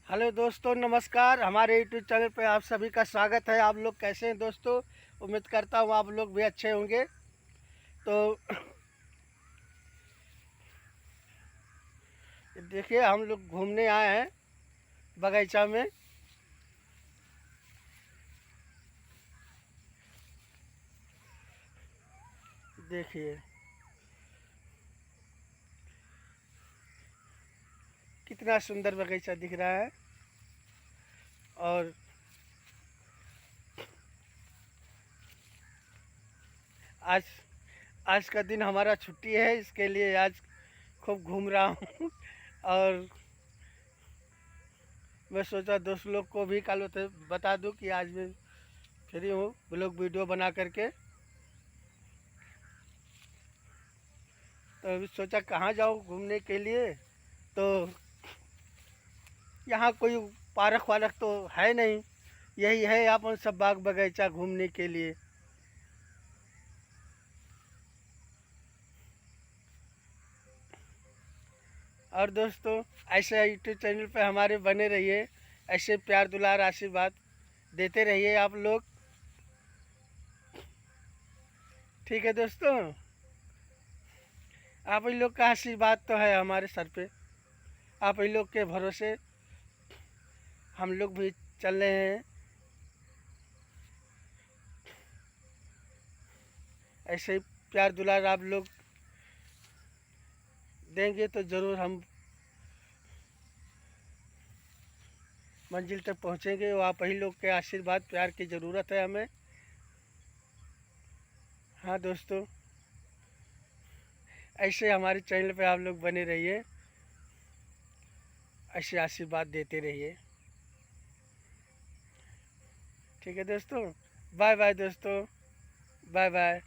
Hello दोस्तों, नमस्कार। हमारे यूट्यूब चैनल पे आप सभी का स्वागत है। आप लोग कैसे हैं दोस्तों? उम्मीद करता हूँ आप लोग भी अच्छे होंगे। तो देखिए, हम लोग घूमने आए हैं बगीचा में। देखिए कितना सुंदर बगीचा दिख रहा है। और आज आज का दिन हमारा छुट्टी है, इसके लिए आज खूब घूम रहा हूँ। और मैं सोचा दोस्त लोग को भी कल बता दूँ कि आज मैं फ्री हूँ ब्लॉग वीडियो बना करके। तो अभी सोचा कहाँ जाऊँ घूमने के लिए। तो यहाँ कोई पार्क वार्क तो है नहीं, यही है अपन सब बाग बगीचा घूमने के लिए। और दोस्तों, ऐसे यूट्यूब चैनल पे हमारे बने रहिए, ऐसे प्यार दुलार आशीर्वाद देते रहिए आप लोग। ठीक है दोस्तों, आप ही लोग का आशीर्वाद तो है हमारे सर पे। आप ही लोग के भरोसे हम लोग भी चल रहे हैं। ऐसे ही प्यार दुलार आप लोग देंगे तो ज़रूर हम मंजिल तक पहुँचेंगे। वो आप ही लोग के आशीर्वाद प्यार की ज़रूरत है हमें। हाँ दोस्तों, ऐसे हमारे चैनल पे आप लोग बने रहिए, ऐसे आशीर्वाद देते रहिए। ठीक है दोस्तों, बाय बाय दोस्तों, बाय बाय।